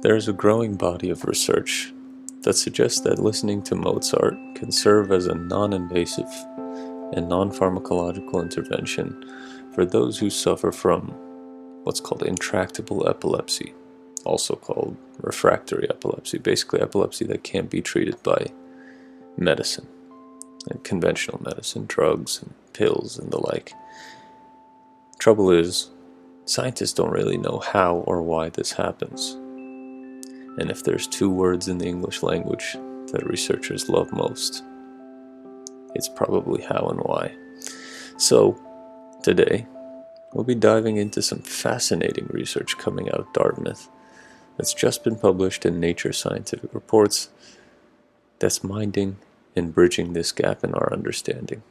There is a growing body of research that suggests that listening to Mozart can serve as a non-invasive and non-pharmacological intervention for those who suffer from what's called intractable epilepsy, also called refractory epilepsy, basically epilepsy that can't be treated by medicine and conventional medicine, drugs and pills and the like. Trouble is, scientists don't really know how or why this happens. And if there's two words in the English language that researchers love most, it's probably how and why. So, today, we'll be diving into some fascinating research coming out of Dartmouth that's just been published in Nature Scientific Reports that's minding and bridging this gap in our understanding.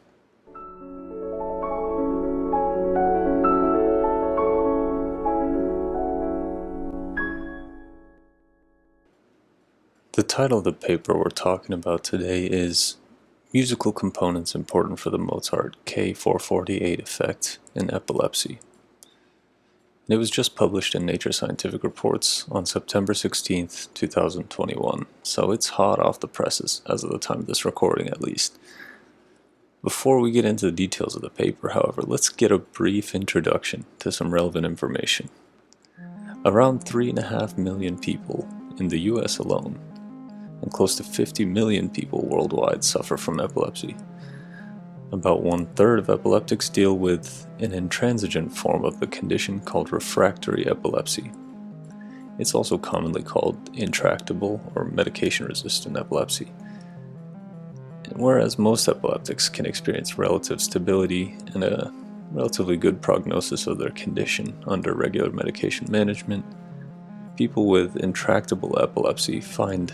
The title of the paper we're talking about today is Musical Components Important for the Mozart K448 Effect in Epilepsy. And it was just published in Nature Scientific Reports on September 16th, 2021, so it's hot off the presses, as of the time of this recording at least. Before we get into the details of the paper, however, let's get a brief introduction to some relevant information. Around 3.5 million people in the US alone, and close to 50 million people worldwide suffer from epilepsy. About 1/3 of epileptics deal with an intransigent form of the condition called refractory epilepsy. It's also commonly called intractable or medication-resistant epilepsy. And whereas most epileptics can experience relative stability and a relatively good prognosis of their condition under regular medication management, people with intractable epilepsy find,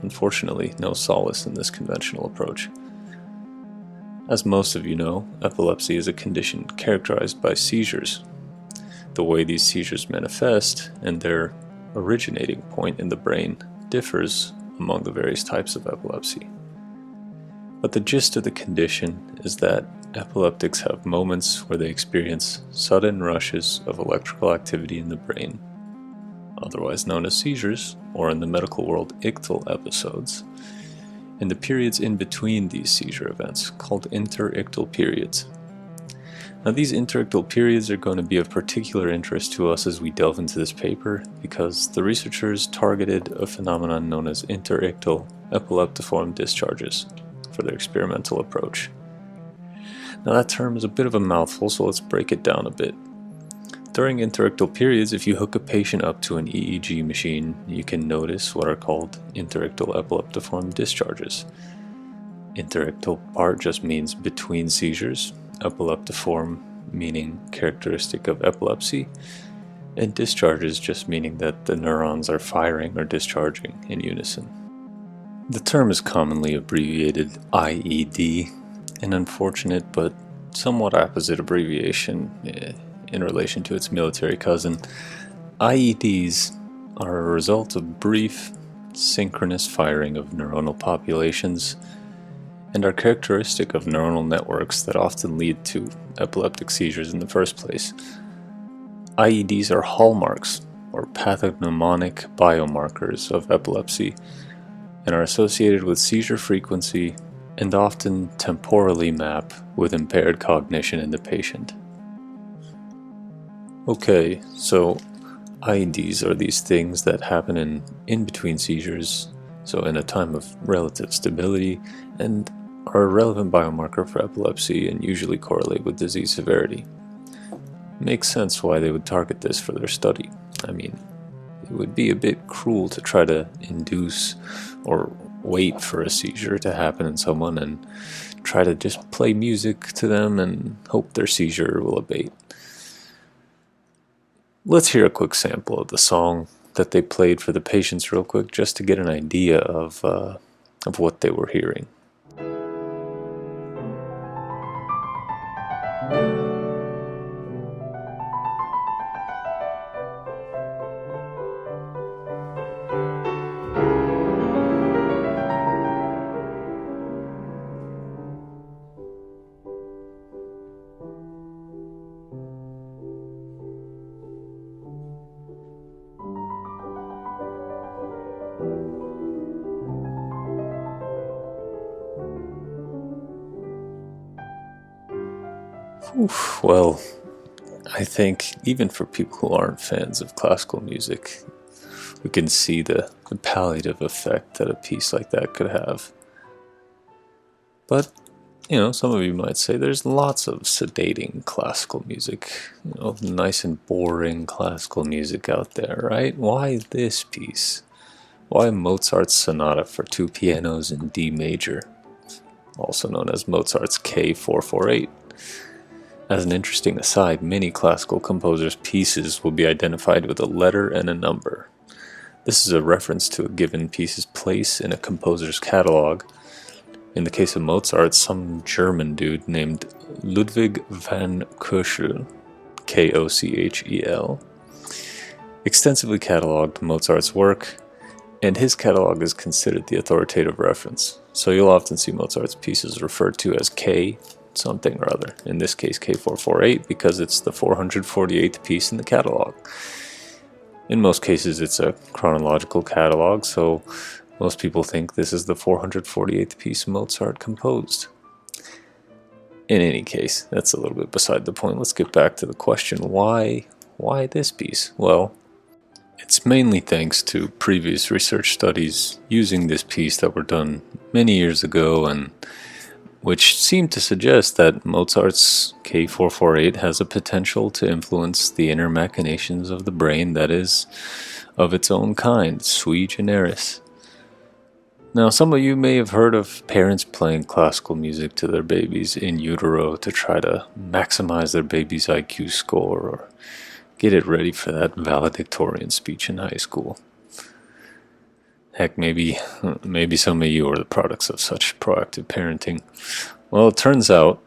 unfortunately, no solace in this conventional approach. As most of you know, epilepsy is a condition characterized by seizures. The way these seizures manifest and their originating point in the brain differs among the various types of epilepsy. But the gist of the condition is that epileptics have moments where they experience sudden rushes of electrical activity in the brain, otherwise known as seizures, or in the medical world, ictal episodes, and the periods in between these seizure events, called interictal periods. Now, these interictal periods are going to be of particular interest to us as we delve into this paper, because the researchers targeted a phenomenon known as interictal epileptiform discharges for their experimental approach. Now, that term is a bit of a mouthful, so let's break it down a bit. During interictal periods, if you hook a patient up to an EEG machine, you can notice what are called interictal epileptiform discharges. Interictal part just means between seizures, epileptiform meaning characteristic of epilepsy, and discharges just meaning that the neurons are firing or discharging in unison. The term is commonly abbreviated IED, an unfortunate but somewhat apposite abbreviation in relation to its military cousin. IEDs are a result of brief, synchronous firing of neuronal populations and are characteristic of neuronal networks that often lead to epileptic seizures in the first place. IEDs are hallmarks or pathognomonic biomarkers of epilepsy and are associated with seizure frequency and often temporally map with impaired cognition in the patient. Okay, so IEDs are these things that happen in between seizures, so in a time of relative stability, and are a relevant biomarker for epilepsy and usually correlate with disease severity. Makes sense why they would target this for their study. I mean, it would be a bit cruel to try to induce or wait for a seizure to happen in someone and try to just play music to them and hope their seizure will abate. Let's hear a quick sample of the song that they played for the patients real quick, just to get an idea of what they were hearing. Oof, well, I think even for people who aren't fans of classical music, we can see the palliative effect that a piece like that could have. But, some of you might say there's lots of sedating classical music, nice and boring classical music out there, right? Why this piece? Why Mozart's Sonata for two pianos in D major, also known as Mozart's K448? As an interesting aside, many classical composers' pieces will be identified with a letter and a number. This is a reference to a given piece's place in a composer's catalog. In the case of Mozart, some German dude named Ludwig van Koechel, Kochel, extensively cataloged Mozart's work, and his catalog is considered the authoritative reference. So you'll often see Mozart's pieces referred to as K something or other, in this case K448, because it's the 448th piece in the catalog. In most cases it's a chronological catalog, so most people think this is the 448th piece Mozart composed. In any case, that's a little bit beside the point. Let's get back to the question, why this piece? Well, it's mainly thanks to previous research studies using this piece that were done many years ago, and which seem to suggest that Mozart's K448 has a potential to influence the inner machinations of the brain that is of its own kind, sui generis. Now, some of you may have heard of parents playing classical music to their babies in utero to try to maximize their baby's IQ score or get it ready for that valedictorian speech in high school. Heck, maybe some of you are the products of such proactive parenting. Well, it turns out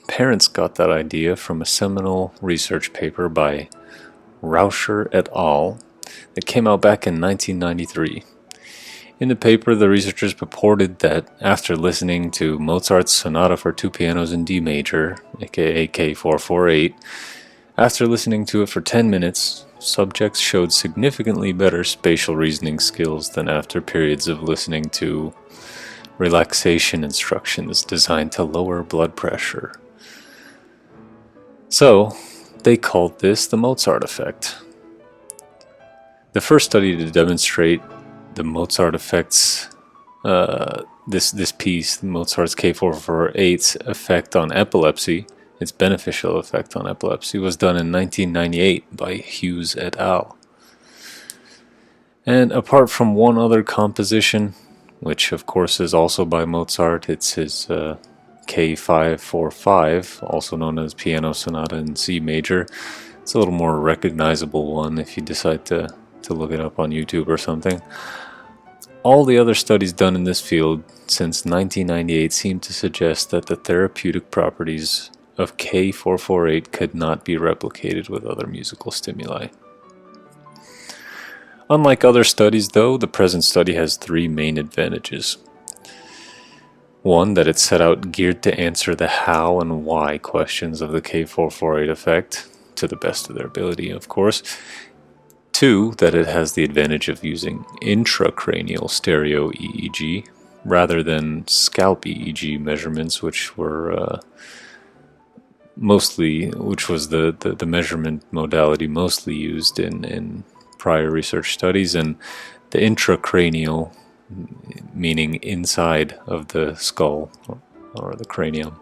parents got that idea from a seminal research paper by Rauscher et al. That came out back in 1993. In the paper, the researchers purported that after listening to Mozart's Sonata for two pianos in D major, aka K448, after listening to it for 10 minutes, subjects showed significantly better spatial reasoning skills than after periods of listening to relaxation instructions designed to lower blood pressure. So, they called this the Mozart effect. The first study to demonstrate the Mozart effect's this piece, Mozart's K448's effect on epilepsy, its beneficial effect on epilepsy, was done in 1998 by Hughes et al. And apart from one other composition, which of course is also by Mozart, it's his K545, also known as Piano Sonata in C major. It's a little more recognizable one if you decide to look it up on YouTube or something. All the other studies done in this field since 1998 seem to suggest that the therapeutic properties of K448 could not be replicated with other musical stimuli. Unlike other studies, though, the present study has three main advantages. One, that it's set out geared to answer the how and why questions of the K448 effect, to the best of their ability, of course. Two, that it has the advantage of using intracranial stereo EEG rather than scalp EEG measurements, which was the measurement modality mostly used in prior research studies, and the intracranial, meaning inside of the skull or the cranium.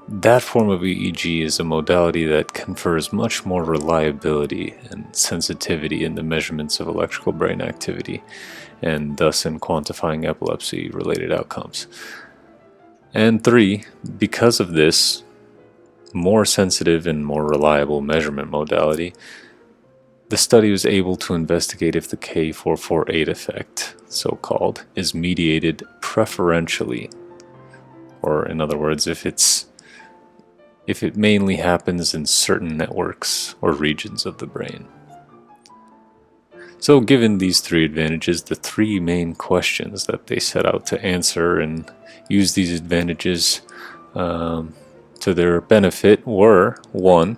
That form of EEG is a modality that confers much more reliability and sensitivity in the measurements of electrical brain activity, and thus in quantifying epilepsy-related outcomes. And three, because of this more sensitive and more reliable measurement modality, the study was able to investigate if the K448 effect, so-called, is mediated preferentially, or in other words, if it mainly happens in certain networks or regions of the brain. So given these three advantages, the three main questions that they set out to answer and use these advantages to their benefit were, one,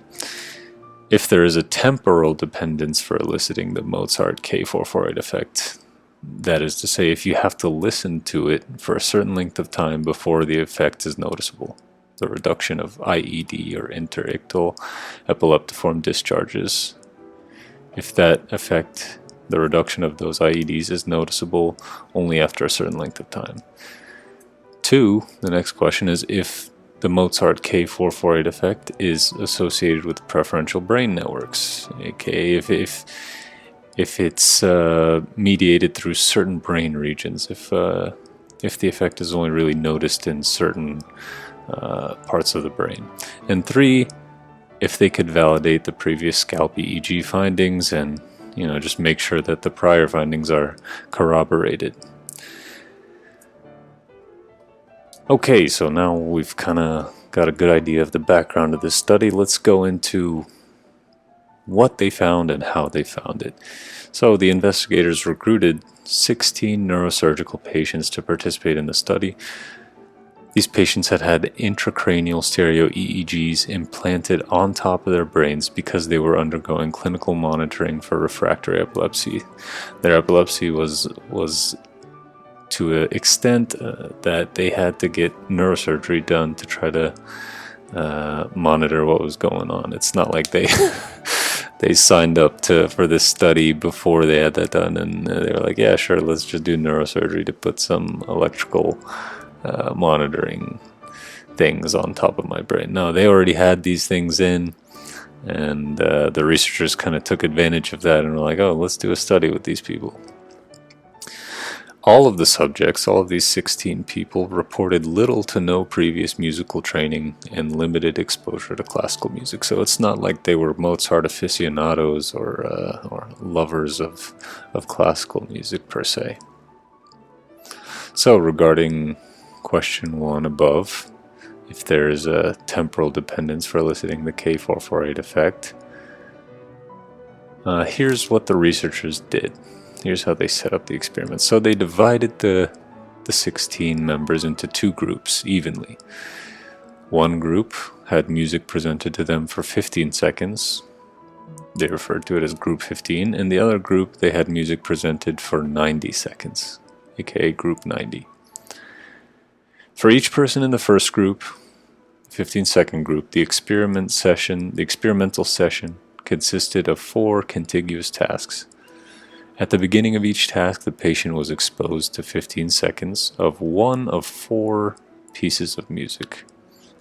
if there is a temporal dependence for eliciting the Mozart K448 effect. That is to say, if you have to listen to it for a certain length of time before the effect is noticeable. the reduction of IED or interictal epileptiform discharges. If that effect, the reduction of those IEDs, is noticeable only after a certain length of time. 2, the next question is if the Mozart K448 effect is associated with preferential brain networks, aka if it's mediated through certain brain regions, if the effect is only really noticed in certain parts of the brain. And 3, if they could validate the previous scalp EEG findings and just make sure that the prior findings are corroborated. Okay, so now we've kind of got a good idea of the background of this study. Let's go into what they found and how they found it. So the investigators recruited 16 neurosurgical patients to participate in the study. These patients had had intracranial stereo EEGs implanted on top of their brains because they were undergoing clinical monitoring for refractory epilepsy. Their epilepsy was to an extent that they had to get neurosurgery done to try to monitor what was going on. It's not like they they signed up for this study before they had that done, and they were like, yeah, sure, let's just do neurosurgery to put some electrical monitoring things on top of my brain. No, they already had these things in, and the researchers kind of took advantage of that and were like, oh, let's do a study with these people. All of the subjects, all of these 16 people, reported little to no previous musical training and limited exposure to classical music. So it's not like they were Mozart aficionados or lovers of classical music per se. So regarding question 1 above, if there is a temporal dependence for eliciting the K448 effect, here's what the researchers did. Here's how they set up the experiment. So they divided the 16 members into 2 groups evenly. One group had music presented to them for 15 seconds. They referred to it as group 15. And the other group, they had music presented for 90 seconds, aka group 90. For each person in the first group, 15-second group, the experimental session consisted of 4 contiguous tasks. At the beginning of each task, the patient was exposed to 15 seconds of one of 4 pieces of music,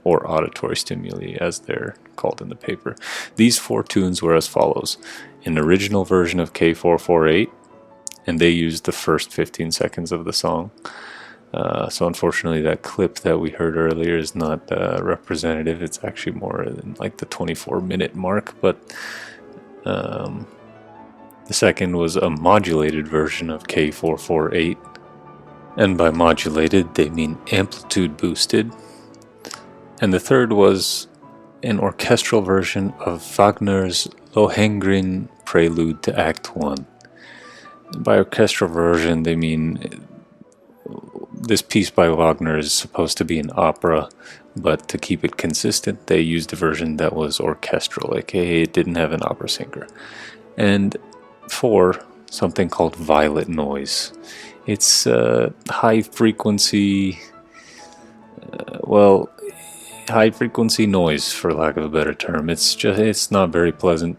or auditory stimuli, as they're called in the paper. These 4 tunes were as follows: an original version of K448, and they used the first 15 seconds of the song. So unfortunately, that clip that we heard earlier is not representative. It's actually more than like the 24-minute mark, but the second was a modulated version of K448, and by modulated they mean amplitude boosted. And the third was an orchestral version of Wagner's Lohengrin Prelude to Act 1. By orchestral version they mean this piece by Wagner is supposed to be an opera, but to keep it consistent they used a version that was orchestral, aka it didn't have an opera singer. And 4, something called violet noise. It's high frequency noise, for lack of a better term. It's not very pleasant.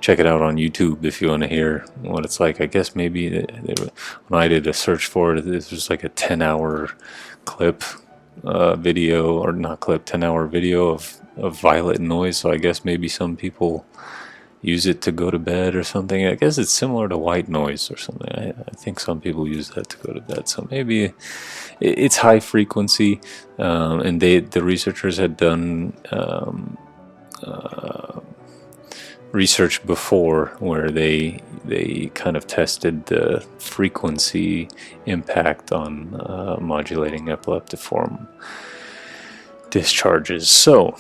Check it out on YouTube if you want to hear what it's like. I guess maybe when I did a search for it, this was like a 10-hour clip video, or not clip, 10-hour video of violet noise. So I guess maybe some people use it to go to bed or something. I guess it's similar to white noise or something. I think some people use that to go to bed. So maybe it's high frequency, and the researchers had done research before where they kind of tested the frequency impact on modulating epileptiform discharges. So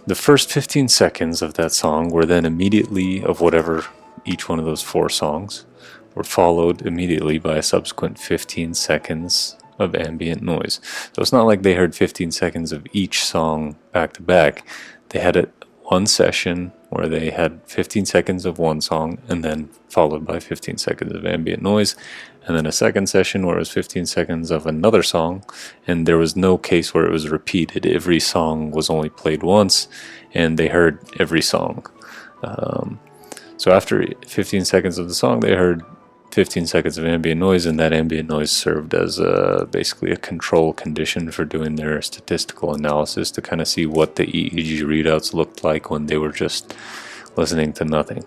the first 15 seconds of that song were then immediately, of whatever each one of those 4 songs, were followed immediately by a subsequent 15 seconds of ambient noise. So it's not like they heard 15 seconds of each song back to back. They had one session where they had 15 seconds of one song and then followed by 15 seconds of ambient noise, and then a second session where it was 15 seconds of another song, and there was no case where it was repeated. Every song was only played once, and they heard every song. So after 15 seconds of the song, they heard 15 seconds of ambient noise, and that ambient noise served as basically a control condition for doing their statistical analysis to kind of see what the EEG readouts looked like when they were just listening to nothing.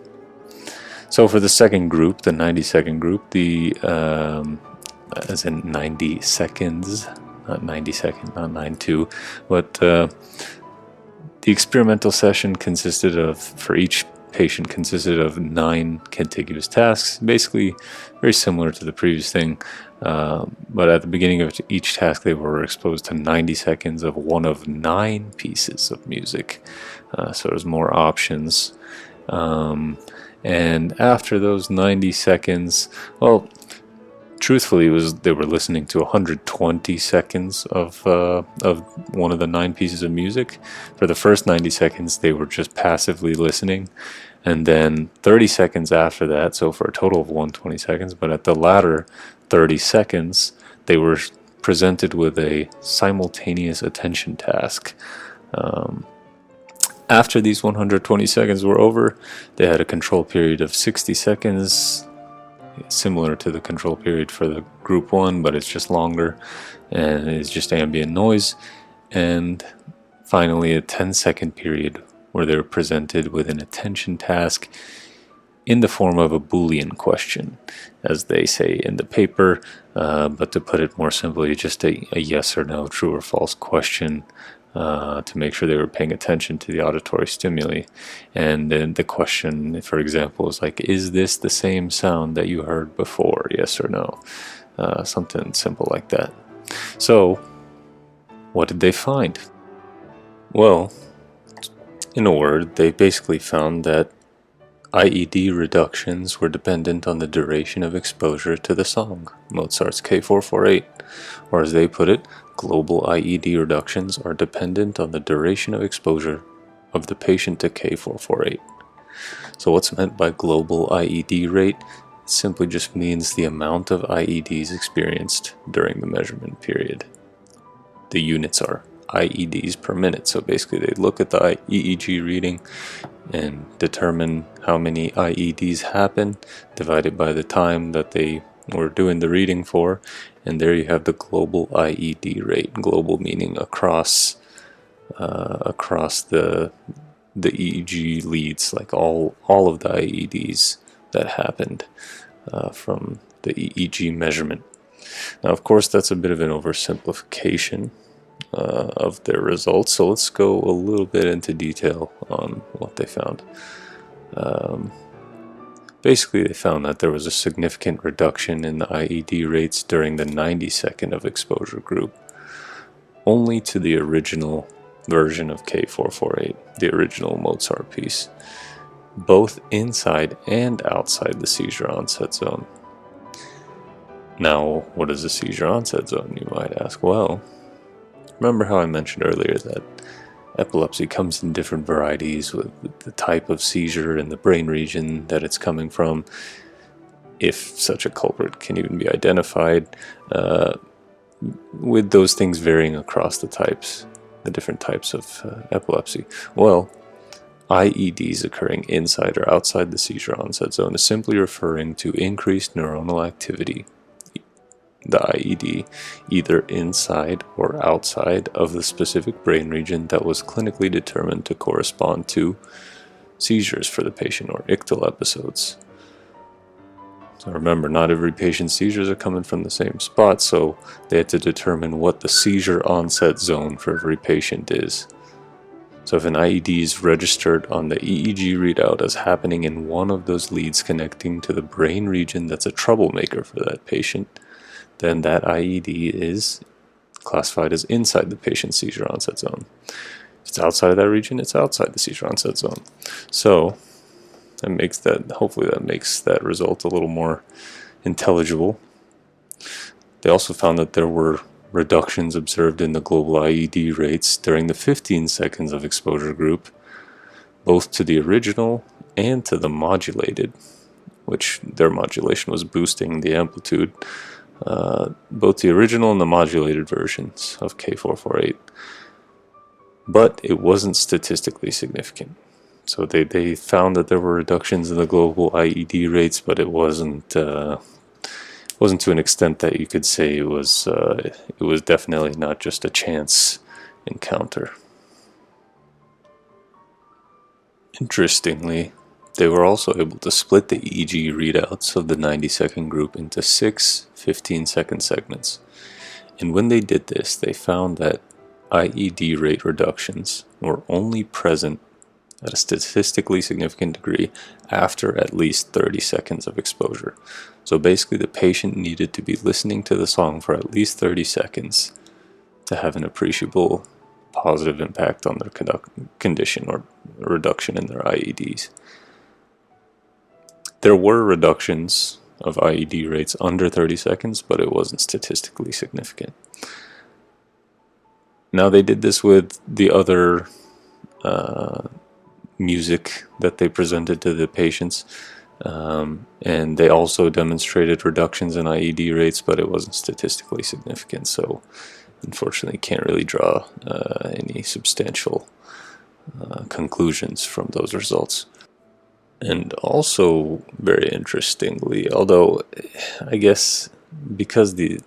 So for the second group, the 90-second group, as in 90 seconds, not 90 seconds, not 9-2, but the experimental session consisted of, for each patient, consisted of 9 contiguous tasks, basically very similar to the previous thing, but at the beginning of each task they were exposed to 90 seconds of one of 9 pieces of music, so there's more options. And after those 90 seconds, well, truthfully, they were listening to 120 seconds of one of the 9 pieces of music. For the first 90 seconds, they were just passively listening, and then 30 seconds after that, so for a total of 120 seconds, but at the latter 30 seconds, they were presented with a simultaneous attention task. After these 120 seconds were over, they had a control period of 60 seconds, similar to the control period for the group 1, but it's just longer, and it's just ambient noise. And finally a 10-second period where they were presented with an attention task in the form of a Boolean question, as they say in the paper, but to put it more simply, just a yes or no, true or false question, to make sure they were paying attention to the auditory stimuli. And then the question, for example, is like, is this the same sound that you heard before, yes or no? Something simple like that. So what did they find? Well, in a word, they basically found that IED reductions were dependent on the duration of exposure to the song, Mozart's K448, or as they put it, global IED reductions are dependent on the duration of exposure of the patient to K448. So what's meant by global IED rate? It simply just means the amount of IEDs experienced during the measurement period. The units are IEDs per minute, so basically they look at the EEG reading and determine how many IEDs happen, divided by the time that they were doing the reading for, and there you have the global IED rate. Global meaning across the EEG leads, like all of the IEDs that happened from the EEG measurement. Now, of course, that's a bit of an oversimplification of their results, so let's go a little bit into detail on what they found. Basically, they found that there was a significant reduction in the IED rates during the 90-second of exposure group, only to the original version of K448, the original Mozart piece, both inside and outside the seizure onset zone. Now, what is a seizure onset zone, you might ask? Well, remember how I mentioned earlier that epilepsy comes in different varieties with the type of seizure and the brain region that it's coming from, if such a culprit can even be identified, with those things varying across the different types of epilepsy. Well, IEDs occurring inside or outside the seizure onset zone is simply referring to increased neuronal activity, the IED, either inside or outside of the specific brain region that was clinically determined to correspond to seizures for the patient, or ictal episodes. So remember, not every patient's seizures are coming from the same spot, so they had to determine what the seizure onset zone for every patient is. So if an IED is registered on the EEG readout as happening in one of those leads connecting to the brain region that's a troublemaker for that patient, then that IED is classified as inside the patient's seizure onset zone. If it's outside of that region, it's outside the seizure onset zone. So hopefully that makes that result a little more intelligible. They also found that there were reductions observed in the global IED rates during the 15 seconds of exposure group, both to the original and to the modulated, which their modulation was boosting the amplitude, both the original and the modulated versions of K448. But it wasn't statistically significant. So they found that there were reductions in the global IED rates, but it wasn't to an extent that you could say it was definitely not just a chance encounter. Interestingly, they were also able to split the EEG readouts of the 90-second group into 6 15-second segments. And when they did this, they found that IED rate reductions were only present at a statistically significant degree after at least 30 seconds of exposure. So basically the patient needed to be listening to the song for at least 30 seconds to have an appreciable positive impact on their condition or reduction in their IEDs. There were reductions of IED rates under 30 seconds, but it wasn't statistically significant. Now they did this with the other music that they presented to the patients, and they also demonstrated reductions in IED rates, but it wasn't statistically significant, so unfortunately can't really draw any substantial conclusions from those results. And also, very interestingly, although I guess because they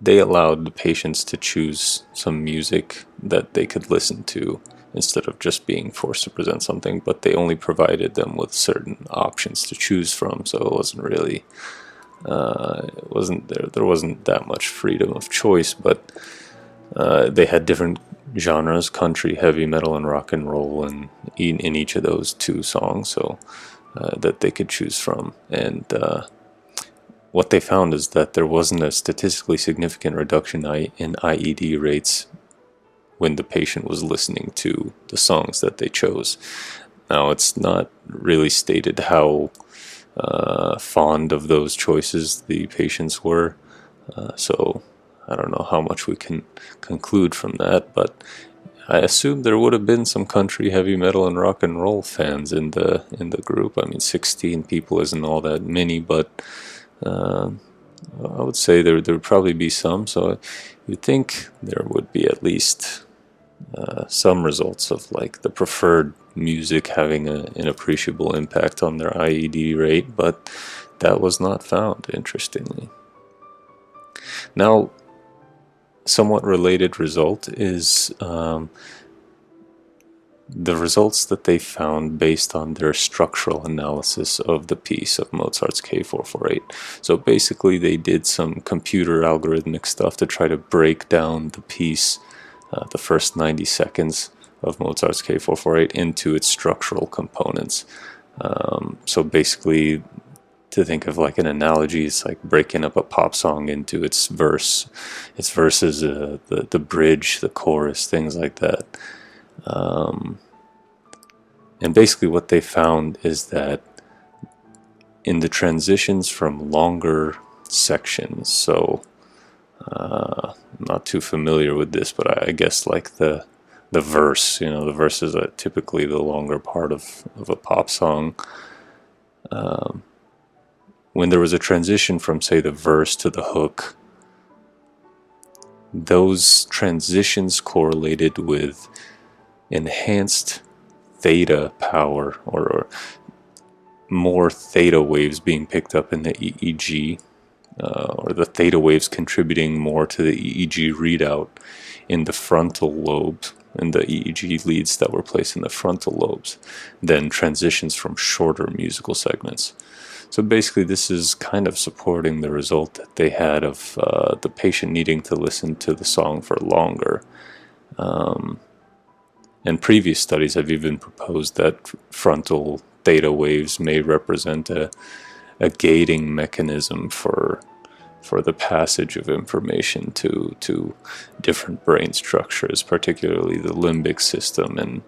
allowed the patients to choose some music that they could listen to instead of just being forced to present something, but they only provided them with certain options to choose from, so it wasn't really there wasn't that much freedom of choice, but they had different genres: country, heavy metal, and rock and roll, and in each of those 2 songs, so that they could choose from. And what they found is that there wasn't a statistically significant reduction in IED rates when the patient was listening to the songs that they chose. Now, it's not really stated how fond of those choices the patients were, so I don't know how much we can conclude from that, but I assume there would have been some country, heavy metal, and rock and roll fans in the group. I mean, 16 people isn't all that many, but I would say there would probably be some, so you'd think there would be at least some results of like the preferred music having an appreciable impact on their IED rate, but that was not found, interestingly. Now, somewhat related result is the results that they found based on their structural analysis of the piece of Mozart's K448. So basically they did some computer algorithmic stuff to try to break down the piece, the first 90 seconds of Mozart's K448, into its structural components. So basically, to think of like an analogy, it's like breaking up a pop song into its verses, the bridge, the chorus, things like that. And basically what they found is that in the transitions from longer sections, so I'm not too familiar with this, but I guess like the verse, the verse is typically the longer part of a pop song. When there was a transition from, say, the verse to the hook, those transitions correlated with enhanced theta power, or more theta waves being picked up in the EEG, or the theta waves contributing more to the EEG readout in the frontal lobes, in the EEG leads that were placed in the frontal lobes, than transitions from shorter musical segments. So basically this is kind of supporting the result that they had of the patient needing to listen to the song for longer. And previous studies have even proposed that frontal theta waves may represent a gating mechanism for the passage of information to different brain structures, particularly the limbic system, and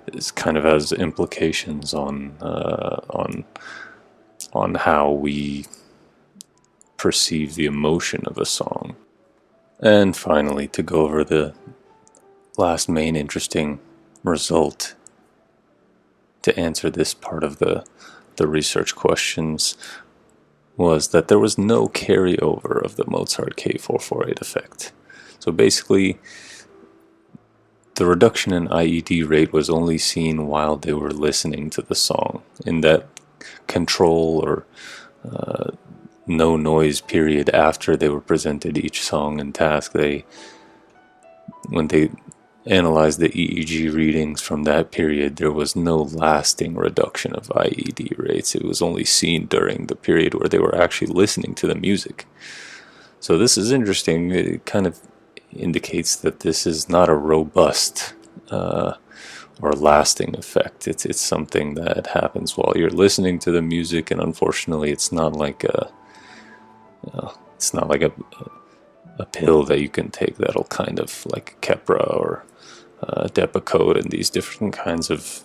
it kind of has implications on how we perceive the emotion of a song. And finally, to go over the last main interesting result to answer this part of the research questions was that there was no carryover of the Mozart K448 effect. So basically, the reduction in IED rate was only seen while they were listening to the song. In that control or no noise period after they were presented each song and task, when they analyzed the EEG readings from that period, there was no lasting reduction of IED rates. It was only seen during the period where they were actually listening to the music. So this is interesting. It kind of indicates that this is not a robust or lasting effect. It's something that happens while you're listening to the music, and unfortunately, it's not like a pill that you can take that'll kind of like Keppra or Depakote and these different kinds of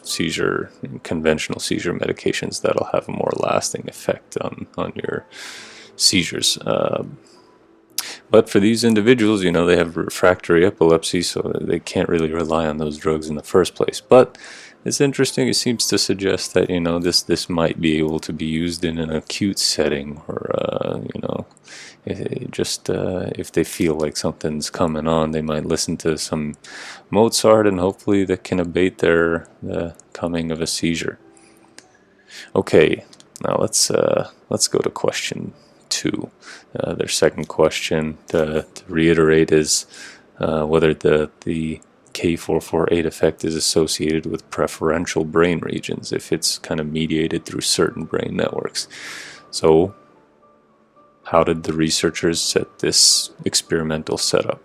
conventional seizure medications that'll have a more lasting effect on your seizures. But for these individuals, they have refractory epilepsy, so they can't really rely on those drugs in the first place. But it's interesting. It seems to suggest that this might be able to be used in an acute setting, or if they feel like something's coming on, they might listen to some Mozart, and hopefully that can abate the coming of a seizure. Okay, now let's go to question 2. Their second question, to reiterate, is whether the K448 effect is associated with preferential brain regions, if it's kind of mediated through certain brain networks. So, how did the researchers set this experimental setup?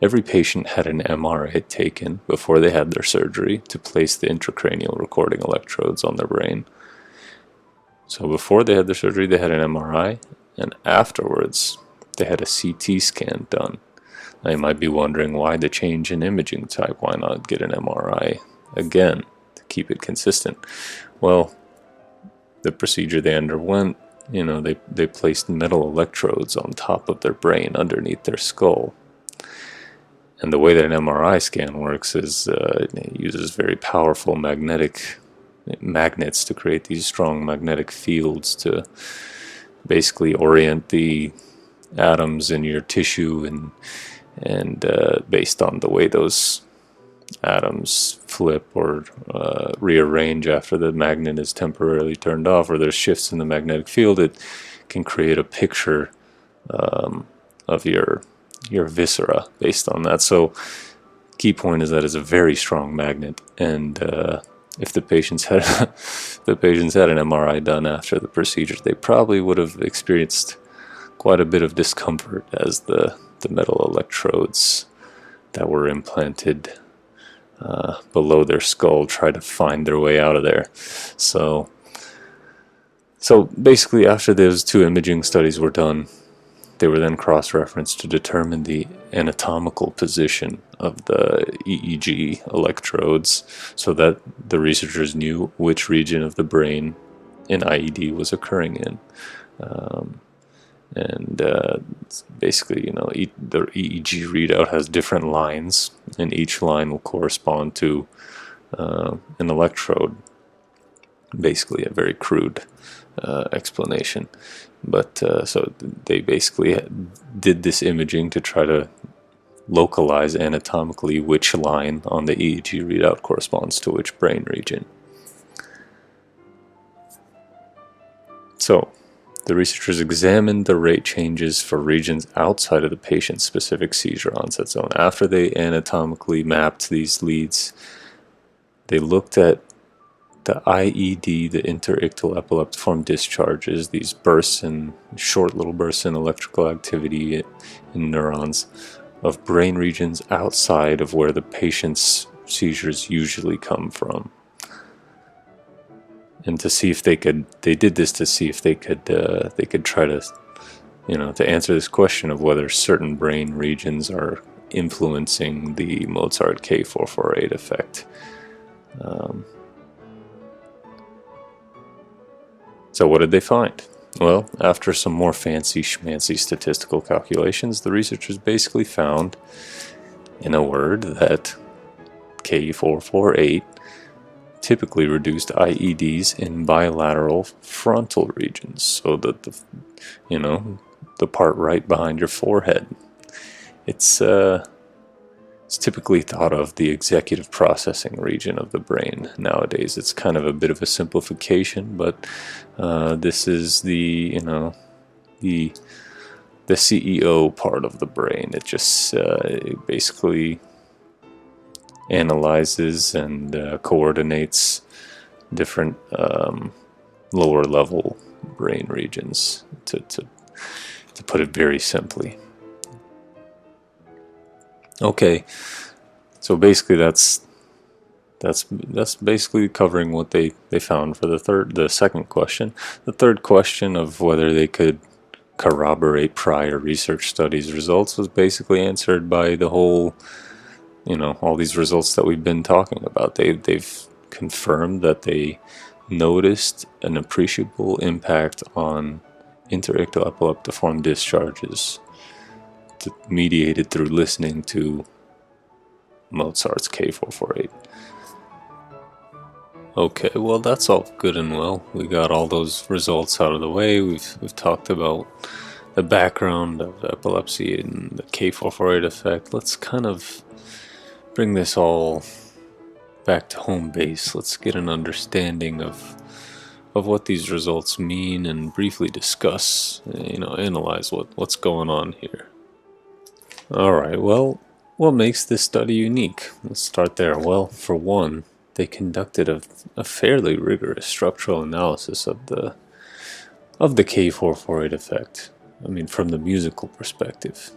Every patient had an MRI taken before they had their surgery to place the intracranial recording electrodes on their brain. So before they had their surgery, they had an MRI, and afterwards, they had a CT scan done. Now you might be wondering, why the change in imaging type? Why not get an MRI again to keep it consistent? Well, the procedure they underwent, they placed metal electrodes on top of their brain underneath their skull. And the way that an MRI scan works is it uses very powerful magnets to create these strong magnetic fields to basically orient the atoms in your tissue, and based on the way those atoms flip or rearrange after the magnet is temporarily turned off, or there's shifts in the magnetic field, it can create a picture of your viscera based on that. So key point is that it's a very strong magnet, and if the patients had an MRI done after the procedure, they probably would have experienced quite a bit of discomfort as the metal electrodes that were implanted below their skull try to find their way out of there. So basically, after those 2 imaging studies were done, they were then cross-referenced to determine the anatomical position of the EEG electrodes, so that the researchers knew which region of the brain an IED was occurring in. Basically, the EEG readout has different lines, and each line will correspond to an electrode. Basically, a very crude explanation. But so they basically did this imaging to try to localize anatomically which line on the EEG readout corresponds to which brain region. So, the researchers examined the rate changes for regions outside of the patient's specific seizure onset zone. After they anatomically mapped these leads, they looked at the IED, the interictal epileptiform discharges, these short little bursts in electrical activity in neurons of brain regions outside of where the patient's seizures usually come from. And to see if they did this to see if they could try to, to answer this question of whether certain brain regions are influencing the Mozart K448 effect. So what did they find? Well, after some more fancy schmancy statistical calculations, the researchers basically found, in a word, that K448 typically reduced IEDs in bilateral frontal regions, so that the part right behind your forehead. It's typically thought of the executive processing region of the brain nowadays. It's kind of a bit of a simplification, but this is the CEO part of the brain. It just it basically analyzes and coordinates different lower level brain regions, to put it very simply. Okay, so basically that's basically covering what they found for the second question. The third question of whether they could corroborate prior research studies results was basically answered by the whole, all these results that we've been talking about. They've confirmed that they noticed an appreciable impact on interictal epileptiform discharges mediated through listening to Mozart's K448. Okay, well, that's all good and well. We got all those results out of the way. We've talked about the background of epilepsy and the K448 effect. Let's kind of bring this all back to home base. Let's get an understanding of what these results mean and briefly discuss, analyze what's going on here. Alright, well, what makes this study unique? Let's start there. Well, for one, they conducted a fairly rigorous structural analysis of the K448 effect. I mean, from the musical perspective.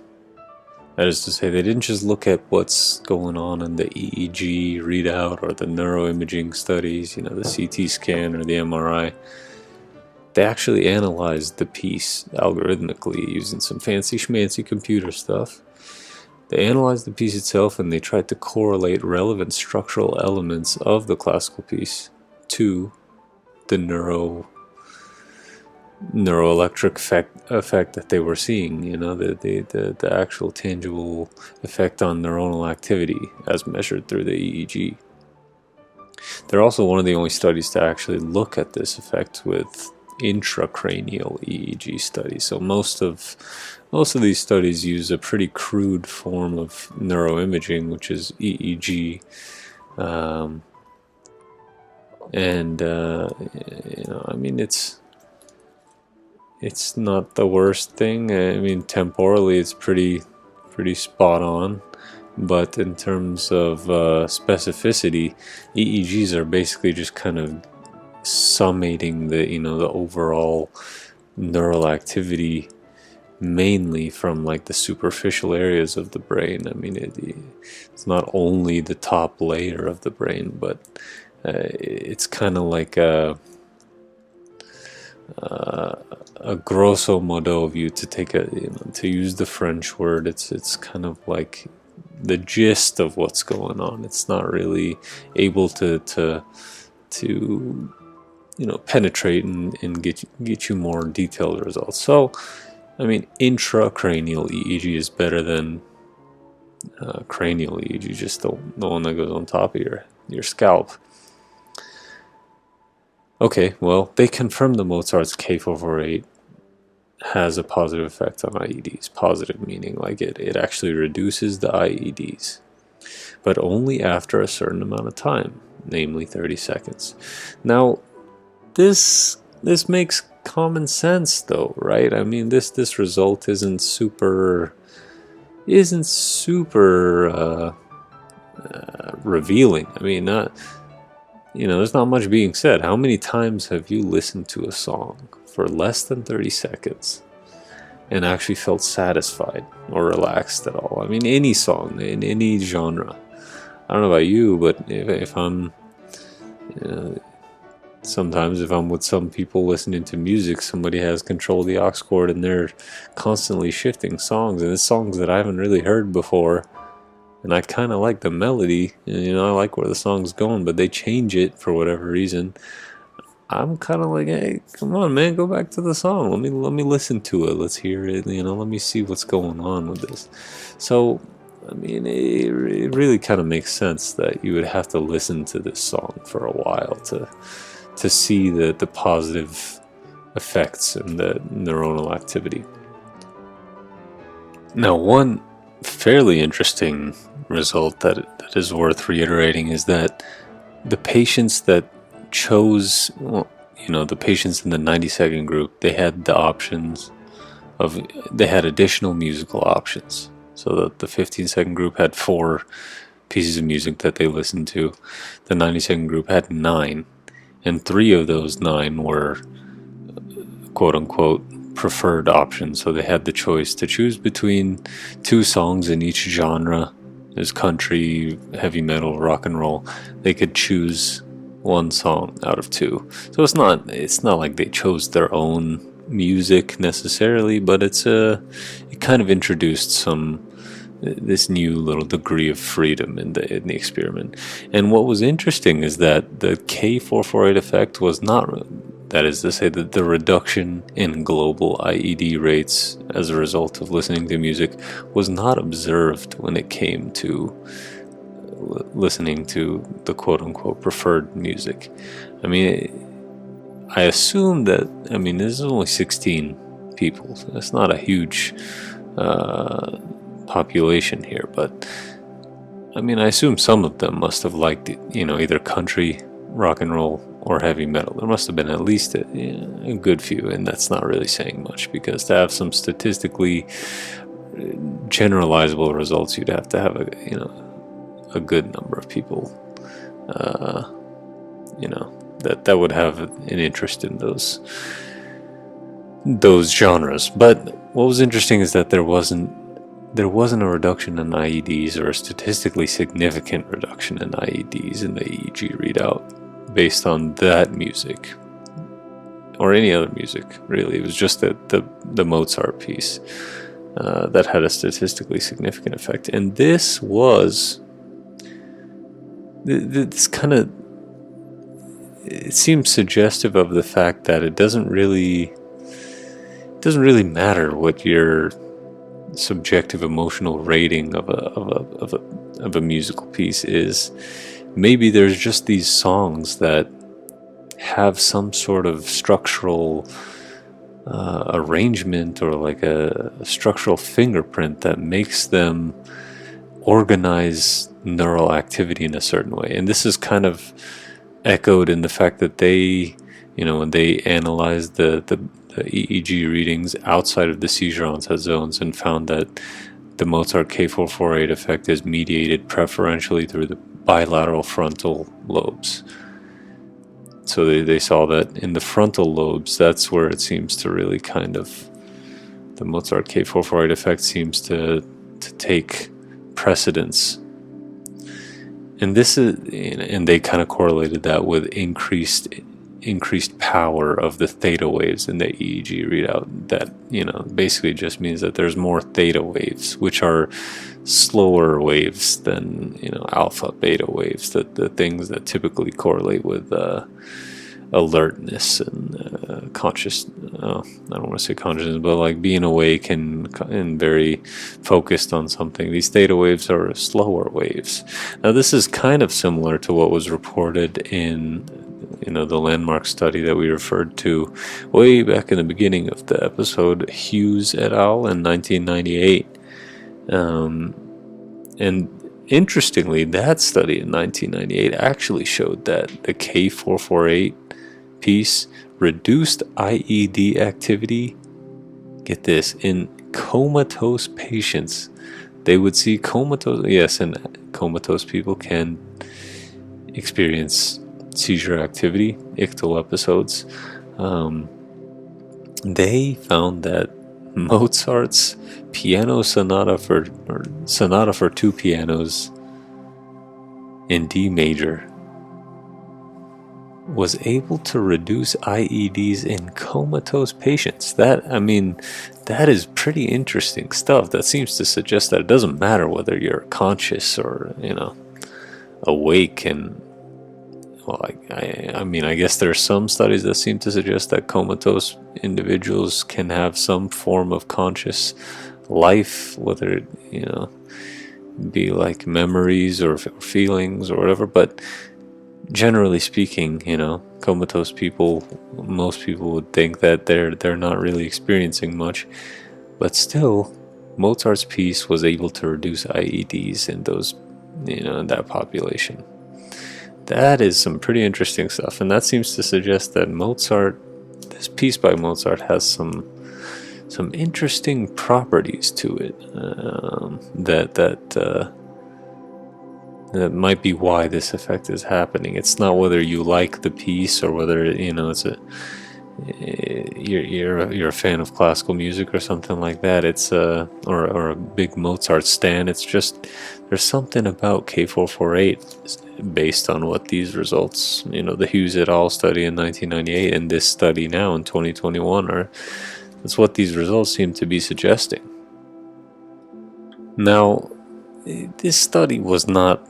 That is to say, they didn't just look at what's going on in the EEG readout or the neuroimaging studies, the CT scan or the MRI. They actually analyzed the piece algorithmically using some fancy schmancy computer stuff. They analyzed the piece itself, and they tried to correlate relevant structural elements of the classical piece to the neuroelectric effect that they were seeing, the actual tangible effect on neuronal activity as measured through the EEG. They're also one of the only studies to actually look at this effect with intracranial EEG studies. So most of these studies use a pretty crude form of neuroimaging, which is EEG, I mean, it's not the worst thing. I mean, temporally it's pretty spot on, but in terms of specificity, EEGs are basically just kind of summating the overall neural activity, mainly from like the superficial areas of the brain. I mean, it's not only the top layer of the brain, but it's kind of like a grosso modo view, to take to use the French word. It's kind of like the gist of what's going on. It's not really able to penetrate and get you more detailed results. So, I mean, intracranial EEG is better than cranial EEG, just the one that goes on top of your scalp. Okay, well, they confirmed the Mozart's K448 has a positive effect on IEDs. Positive meaning like it actually reduces the IEDs, but only after a certain amount of time, namely 30 seconds. Now, this makes common sense though, right? I mean, this result isn't super revealing. I mean, there's not much being said. How many times have you listened to a song for less than 30 seconds and actually felt satisfied or relaxed at all? I mean, any song in any genre. I don't know about you, but if I'm sometimes if I'm with some people listening to music, somebody has control of the aux cord and they're constantly shifting songs, and it's songs that I haven't really heard before, and I kind of like the melody, and I like where the song's going, but they change it for whatever reason. I'm kind of like, hey, come on, man, go back to the song. Let me listen to it. Let's hear it. Let me see what's going on with this. So I mean, it really kind of makes sense that you would have to listen to this song for a while to see the positive effects and the neuronal activity. Now, one fairly interesting result that is worth reiterating is that the patients that chose, well, the patients in the 90-second group, they had the options of, they had additional musical options. So that the 15-second group had 4 pieces of music that they listened to. The 90-second group had 9, and 3 of those 9 were quote unquote preferred options. So they had the choice to choose between 2 songs in each genre. There's country, heavy metal, rock and roll. They could choose 1 song out of 2. So it's not like they chose their own music necessarily, but it kind of introduced this new little degree of freedom in the experiment. And what was interesting is that the K448 effect was not, that is to say that the reduction in global IED rates as a result of listening to music was not observed when it came to listening to the quote-unquote preferred music. I mean, I assume that, this is only 16 people, so that's not a huge population here, but I assume some of them must have liked it, either country, rock and roll, or heavy metal. There must have been at least a good few, and that's not really saying much, because to have some statistically generalizable results, you'd have to have a good number of people, that would have an interest in those genres. But what was interesting is that there wasn't a reduction in IEDs, or a statistically significant reduction in IEDs in the EEG readout based on that music, or any other music, really. It was just the Mozart piece that had a statistically significant effect. And this kind of, it seems suggestive of the fact that it doesn't really matter what your subjective emotional rating of a musical piece is. Maybe there's just these songs that have some sort of structural arrangement, or like a structural fingerprint that makes them organize neural activity in a certain way. And this is kind of echoed in the fact that they, when they analyzed the EEG readings outside of the seizure onset zones, and found that the Mozart K448 effect is mediated preferentially through the bilateral frontal lobes. So they saw that in the frontal lobes, that's where it seems to really kind of, the Mozart K448 effect seems to take precedence. And they kind of correlated that with increased power of the theta waves in the EEG readout. That, basically just means that there's more theta waves, which are slower waves than, alpha, beta waves, the things that typically correlate with alertness and conscious, I don't want to say consciousness, but like being awake and very focused on something. These theta waves are slower waves. Now, this is kind of similar to what was reported in the landmark study that we referred to way back in the beginning of the episode, Hughes et al. In 1998. And interestingly, that study in 1998 actually showed that the K448 piece reduced IED activity, get this, in comatose patients. They would see comatose, yes, and comatose people can experience seizure activity, ictal episodes. They found that Mozart's sonata for 2 pianos in D major was able to reduce IEDs in comatose patients. That is pretty interesting stuff. That seems to suggest that it doesn't matter whether you're conscious or, awake. And well, I guess there are some studies that seem to suggest that comatose individuals can have some form of conscious life, whether be like memories or feelings or whatever, but generally speaking, comatose people, most people would think that they're not really experiencing much, but still, Mozart's piece was able to reduce IEDs in those, in that population. That is some pretty interesting stuff, and that seems to suggest that this piece by Mozart has some interesting properties to it, that might be why this effect is happening. It's not whether you like the piece or whether it's you're a fan of classical music or something like that. It's or a big Mozart stan. It's just there's something about K448 based on what these results, the Hughes et al. Study in 1998 and this study now in 2021 that's what these results seem to be suggesting. Now, this study was not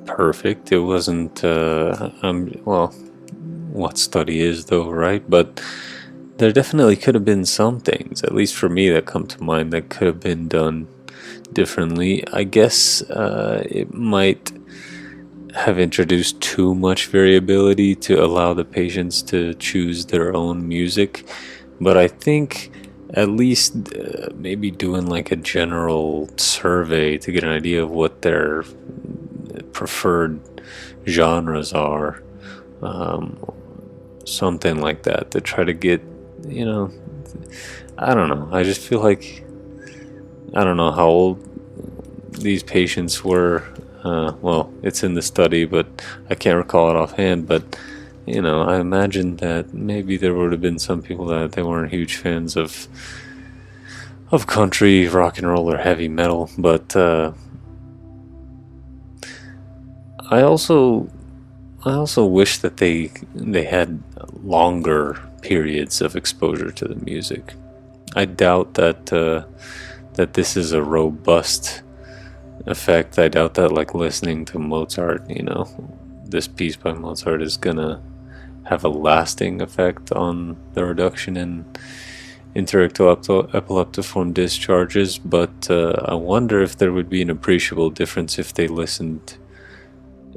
perfect. It wasn't, what study is though, right? But there definitely could have been some things, at least for me, that come to mind that could have been done differently. I guess it might have introduced too much variability to allow the patients to choose their own music. But I think at least maybe doing like a general survey to get an idea of what their preferred genres are, something like that, to try to get, I don't know. I just feel like, I don't know how old these patients were. Well, it's in the study, but I can't recall it offhand. But I imagine that maybe there would have been some people that they weren't huge fans of country, rock and roll, or heavy metal. But I also wish that they had longer periods of exposure to the music. I doubt that this is a robust effect. I doubt that like listening to Mozart, this piece by Mozart is gonna have a lasting effect on the reduction in interictal epileptiform discharges, but I wonder if there would be an appreciable difference if they listened,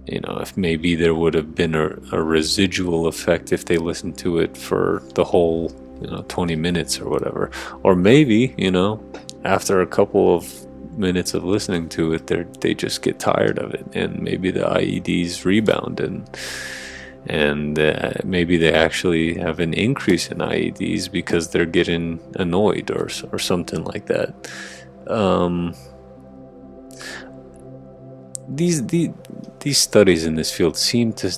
if maybe there would have been a residual effect if they listened to it for the whole 20 minutes or whatever. Or maybe, after a couple of minutes of listening to it, they just get tired of it, and maybe the IEDs rebound, and maybe they actually have an increase in IEDs because they're getting annoyed or something like that. These studies in this field seem to,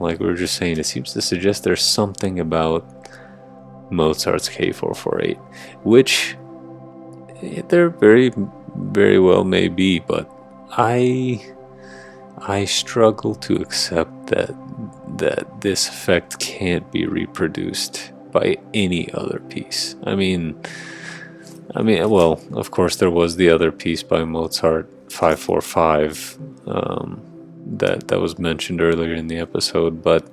like we were just saying, it seems to suggest there's something about Mozart's K448, which there very, very well may be, but I struggle to accept that this effect can't be reproduced by any other piece. I mean, well, of course there was the other piece by Mozart, 545, that was mentioned earlier in the episode, but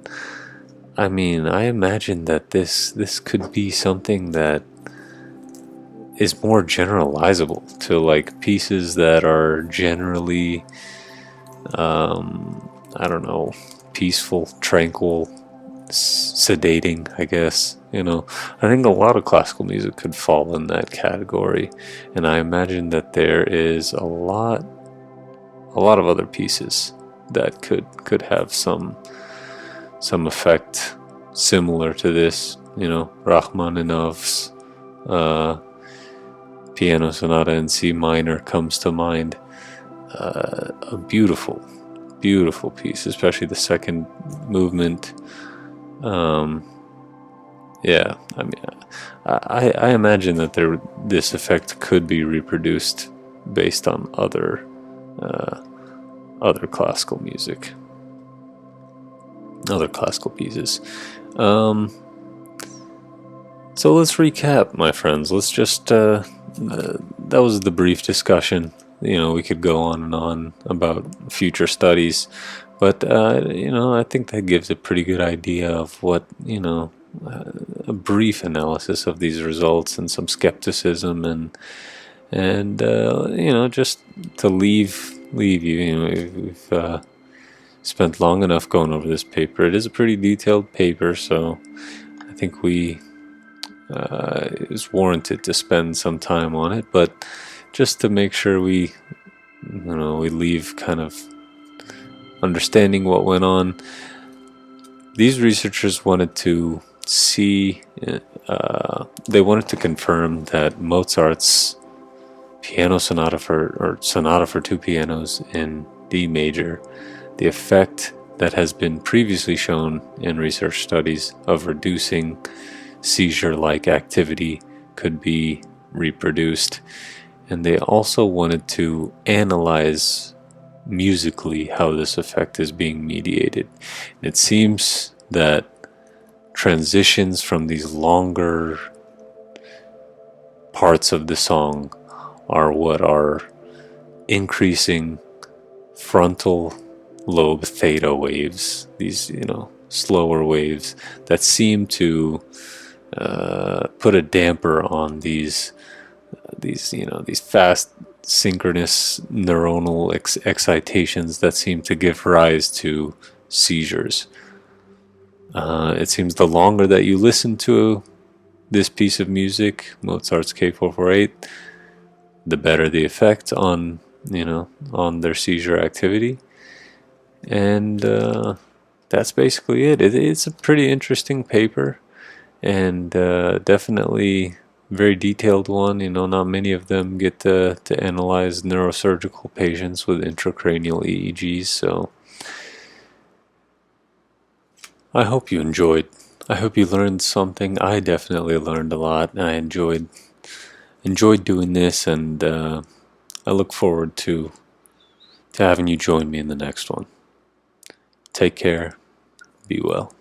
I imagine that this could be something that is more generalizable to like pieces that are generally I don't know, peaceful, tranquil, sedating, I guess. I think a lot of classical music could fall in that category, and I imagine that there is a lot of other pieces that could have some effect similar to this. Rachmaninoff's Piano Sonata in C minor comes to mind. A beautiful piece, especially the second movement. Yeah, I imagine that this effect could be reproduced based on other classical music, other classical pieces. So let's recap, my friends. Let's just that was the brief discussion. We could go on and on about future studies, but I think that gives a pretty good idea of what, a brief analysis of these results and some skepticism and just to leave you. We've spent long enough going over this paper. It is a pretty detailed paper, so I think it was warranted to spend some time on it, but just to make sure we leave kind of understanding what went on. These researchers wanted to they wanted to confirm that Mozart's piano sonata or sonata for two pianos in D major, the effect that has been previously shown in research studies of reducing seizure-like activity could be reproduced. And they also wanted to analyze musically how this effect is being mediated. And it seems that transitions from these longer parts of the song are what are increasing frontal lobe theta waves, these slower waves that seem to put a damper on these fast synchronous neuronal excitations that seem to give rise to seizures. It seems the longer that you listen to this piece of music, Mozart's K448, the better the effect on their seizure activity. And that's basically it. It's a pretty interesting paper, and definitely very detailed one. Not many of them get to analyze neurosurgical patients with intracranial EEGs, so I hope you enjoyed. I hope you learned something. I definitely learned a lot, and I enjoyed doing this, and I look forward to having you join me in the next one. Take care. Be well.